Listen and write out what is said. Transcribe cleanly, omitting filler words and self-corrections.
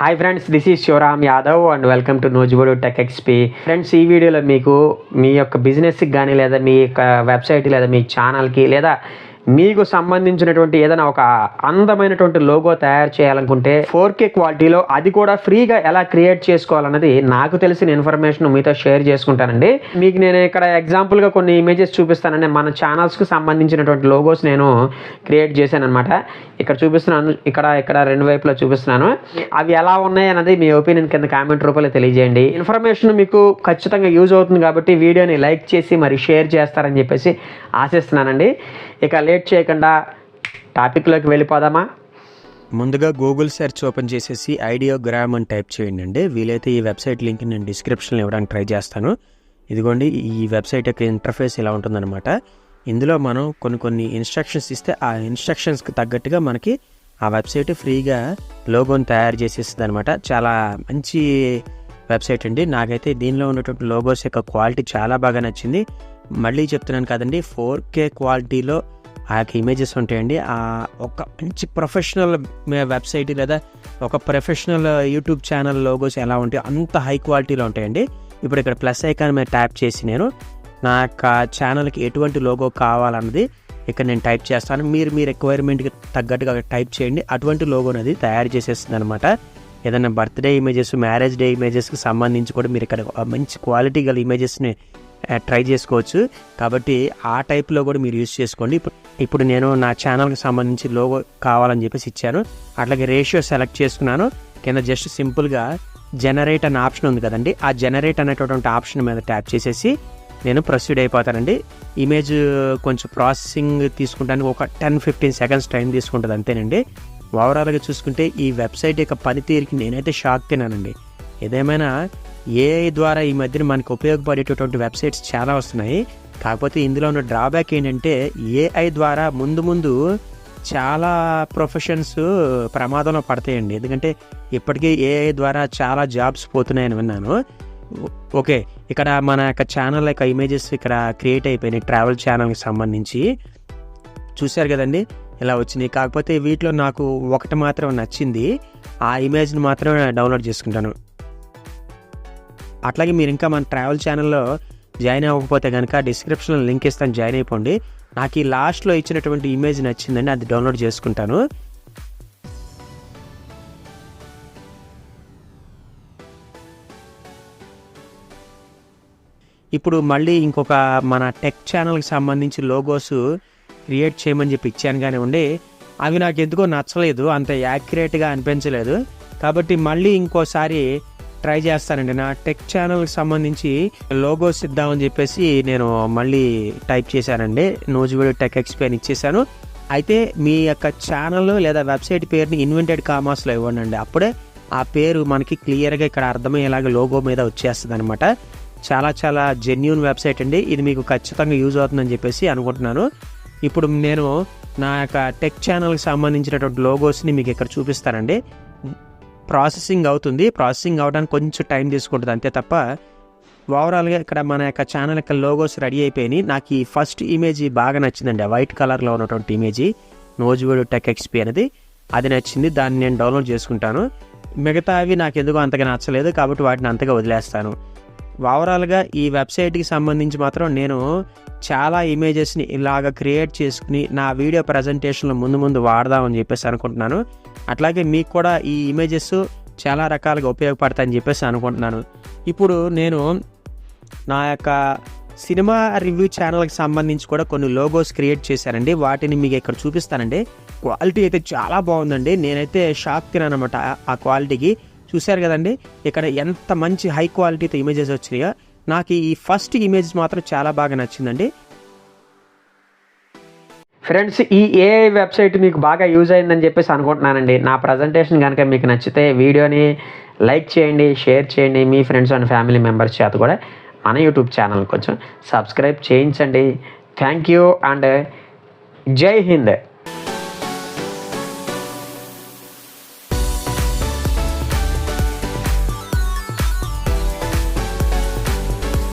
Hi friends, this is Shivaram Yadav and welcome to నోజిబోడు tech XP. Friends, ఈ వీడియోలో మీకు మీ యొక్క బిజినెస్కి కానీ లేదా మీ యొక్క వెబ్సైట్ లేదా మీ ఛానల్కి లేదా మీకు సంబంధించినటువంటి ఏదైనా ఒక అందమైనటువంటి లోగో తయారు చేయాలనుకుంటే 4K క్వాలిటీలో అది కూడా ఫ్రీగా ఎలా క్రియేట్ చేసుకోవాలన్నది నాకు తెలిసిన ఇన్ఫర్మేషన్ మీతో షేర్ చేసుకుంటానండి. మీకు నేను ఇక్కడ ఎగ్జాంపుల్గా కొన్ని ఇమేజెస్ చూపిస్తానండి. మన ఛానల్స్కి సంబంధించినటువంటి లోగోస్ నేను క్రియేట్ చేశాను అనమాట. ఇక్కడ చూపిస్తున్నాను, ఇక్కడ రెండు వైపులా చూపిస్తున్నాను. అవి ఎలా ఉన్నాయి అన్నది మీ ఒపీనియన్ కింద కామెంట్ రూపంలో తెలియజేయండి. ఇన్ఫర్మేషన్ మీకు ఖచ్చితంగా యూజ్ అవుతుంది కాబట్టి వీడియోని లైక్ చేసి మరి షేర్ చేస్తారని చెప్పేసి ఆశిస్తున్నానండి. ఇక లేట్ చేయకుండా టాపిక్లోకి వెళ్ళిపోదామా? ముందుగా గూగుల్ సెర్చ్ ఓపెన్ చేసేసి ఐడియోగ్రామ్ అని టైప్ చేయండి అండి. వీలైతే ఈ వెబ్సైట్ లింక్ నేను డిస్క్రిప్షన్లో ఇవ్వడానికి ట్రై చేస్తాను. ఇదిగోండి, ఈ వెబ్సైట్ యొక్క ఇంటర్ఫేస్ ఇలా ఉంటుందన్నమాట. ఇందులో మనం కొన్ని ఇన్స్ట్రక్షన్స్ ఇస్తే ఆ ఇన్స్ట్రక్షన్స్కి తగ్గట్టుగా మనకి ఆ వెబ్సైట్ ఫ్రీగా లోగోని తయారు చేసేస్తుంది అనమాట. చాలా మంచి వెబ్సైట్ అండి. నాకైతే దీనిలో ఉన్నటువంటి లోగోస్ యొక్క క్వాలిటీ చాలా బాగా నచ్చింది. మళ్ళీ చెప్తున్నాను కదండి, 4K క్వాలిటీలో ఆ యొక్క ఇమేజెస్ ఉంటాయండి. ఒక మంచి ప్రొఫెషనల్ వెబ్సైట్ లేదా ఒక ప్రొఫెషనల్ యూట్యూబ్ ఛానల్ లోగోస్ ఎలా ఉంటాయో అంత హై క్వాలిటీలో ఉంటాయండి. ఇప్పుడు ఇక్కడ ప్లస్ ఐకాన్ మీద ట్యాప్ చేసి నేను నా యొక్క ఛానల్కి ఎటువంటి లోగో కావాలన్నది ఇక్కడ నేను టైప్ చేస్తాను. మీరు రిక్వైర్మెంట్కి తగ్గట్టుగా టైప్ చేయండి. అటువంటి లోగోని అది తయారు చేసేస్తుంది అనమాట. ఏదైనా బర్త్డే ఇమేజెస్, మ్యారేజ్ డే ఇమేజెస్కి సంబంధించి కూడా మీరు ఇక్కడ మంచి క్వాలిటీ గల ఇమేజెస్ని ట్రై చేసుకోవచ్చు. కాబట్టి ఆ టైప్లో కూడా మీరు యూజ్ చేసుకోండి. ఇప్పుడు నేను నా ఛానల్కి సంబంధించి లోగో కావాలని చెప్పేసి ఇచ్చాను. అట్లాగే రేషియో సెలెక్ట్ చేసుకున్నాను. కింద జస్ట్ సింపుల్గా జనరేట్ అనే ఆప్షన్ ఉంది కదండి, ఆ జనరేట్ అనేటటువంటి ఆప్షన్ మీద ట్యాప్ చేసేసి నేను ప్రొసీడ్ అయిపోతానండి. ఇమేజ్ కొంచెం ప్రాసెసింగ్ తీసుకుంటానికి ఒక 10-15 సెకండ్స్ టైం తీసుకుంటుంది, అంతేనండి. ఓవరాల్గా చూసుకుంటే ఈ వెబ్సైట్ యొక్క పనితీరుకి నేనైతే షాక్ తిన్నానండి. ఏదేమైనా ఏఐ ద్వారా ఈ మధ్యన మనకు ఉపయోగపడేటటువంటి వెబ్సైట్స్ చాలా వస్తున్నాయి. కాకపోతే ఇందులో ఉన్న డ్రాబ్యాక్ ఏంటంటే ఏఐ ద్వారా ముందు చాలా ప్రొఫెషన్స్ ప్రమాదంలో పడతాయండి. ఎందుకంటే ఇప్పటికీ ఏఐ ద్వారా చాలా జాబ్స్ పోతున్నాయని విన్నాను. ఓకే, ఇక్కడ మన యొక్క ఛానల్ యొక్క ఇమేజెస్ ఇక్కడ క్రియేట్ అయిపోయినాయి. ట్రావెల్ ఛానల్కి సంబంధించి చూశారు కదండి, ఇలా వచ్చినాయి. కాకపోతే వీటిలో నాకు ఒకటి మాత్రం నచ్చింది. ఆ ఇమేజ్ని మాత్రమే డౌన్లోడ్ చేసుకుంటాను. అట్లాగే మీరు ఇంకా మన ట్రావెల్ ఛానల్లో జాయిన్ అవ్వకపోతే కనుక డిస్క్రిప్షన్లో లింక్ ఇస్తాను, జాయిన్ అయిపోండి. నాకు ఈ లాస్ట్లో ఇచ్చినటువంటి ఇమేజ్ నచ్చిందండి, అది డౌన్లోడ్ చేసుకుంటాను. ఇప్పుడు మళ్ళీ ఇంకొక మన టెక్ ఛానల్కి సంబంధించి లోగోస్ క్రియేట్ చేయమని చెప్పి ఇచ్చాను కానివ్వండి, అవి నాకు ఎందుకో నచ్చలేదు, అంత యాక్యురేట్గా అనిపించలేదు. కాబట్టి మళ్ళీ ఇంకోసారి ట్రై చేస్తానండి. నా టెక్ ఛానల్కి సంబంధించి లోగోస్ ఇద్దామని చెప్పేసి నేను మళ్ళీ టైప్ చేశానండి. నోజిబోడు టెక్ ఎక్స్పీ అని ఇచ్చేసాను. అయితే మీ యొక్క ఛానల్ లేదా వెబ్సైట్ పేరుని ఇన్వెంటెడ్ కామర్స్లో ఇవ్వండి. అప్పుడే ఆ పేరు మనకి క్లియర్గా ఇక్కడ అర్థమయ్యేలాగా లోగో మీద వచ్చేస్తుంది అనమాట. చాలా జెన్యూన్ వెబ్సైట్ అండి. ఇది మీకు ఖచ్చితంగా యూజ్ అవుతుందని చెప్పేసి అనుకుంటున్నాను. ఇప్పుడు నేను నా యొక్క టెక్ ఛానల్కి సంబంధించినటువంటి లోగోస్ని మీకు ఇక్కడ చూపిస్తానండి. ప్రాసెసింగ్ అవుతుంది. ప్రాసెసింగ్ అవడానికి కొంచెం టైం తీసుకుంటుంది, అంతే తప్ప ఓవరాల్గా ఇక్కడ మన యొక్క ఛానల్ యొక్క లోగోస్ రెడీ అయిపోయినాయి. నాకు ఈ ఫస్ట్ ఇమేజ్ బాగా నచ్చిందండి, వైట్ కలర్లో ఉన్నటువంటి ఇమేజ్ నోజిబోడు టెక్ ఎక్స్పీ అనేది, అది నచ్చింది. దాన్ని నేను డౌన్లోడ్ చేసుకుంటాను. మిగతా అవి నాకు ఎందుకో అంతగా నచ్చలేదు కాబట్టి వాటిని అంతగా వదిలేస్తాను. ఓవరాల్గా ఈ వెబ్సైట్కి సంబంధించి మాత్రం నేను చాలా ఇమేజెస్ని ఇలాగ క్రియేట్ చేసుకుని నా వీడియో ప్రజెంటేషన్లో ముందు వాడదామని చెప్పేసి అనుకుంటున్నాను. అట్లాగే మీకు కూడా ఈ ఇమేజెస్ చాలా రకాలుగా ఉపయోగపడతాయని చెప్పేసి అనుకుంటున్నాను. ఇప్పుడు నేను నా యొక్క సినిమా రివ్యూ ఛానల్కి సంబంధించి కూడా కొన్ని లోగోస్ క్రియేట్ చేశానండి. వాటిని మీకు ఇక్కడ చూపిస్తానండి. క్వాలిటీ అయితే చాలా బాగుందండి. నేనైతే షాక్ తిన్నాను అనమాట ఆ క్వాలిటీకి. చూశారు కదండి, ఇక్కడ ఎంత మంచి హై క్వాలిటీతో ఇమేజెస్ వచ్చినాయో. నాకు ఈ ఫస్ట్ ఇమేజ్ మాత్రం చాలా బాగా నచ్చిందండి. ఫ్రెండ్స్, ఈ ఏఐ వెబ్సైట్ మీకు బాగా యూజ్ అయిందని చెప్పేసి అనుకుంటున్నానండి. నా ప్రజెంటేషన్ కనుక మీకు నచ్చితే వీడియోని లైక్ చేయండి, షేర్ చేయండి. మీ ఫ్రెండ్స్ అండ్ ఫ్యామిలీ మెంబర్స్ చేత కూడా మన యూట్యూబ్ ఛానల్ కొంచెం సబ్స్క్రైబ్ చేయించండి. థ్యాంక్ యూ అండ్ జై హింద్.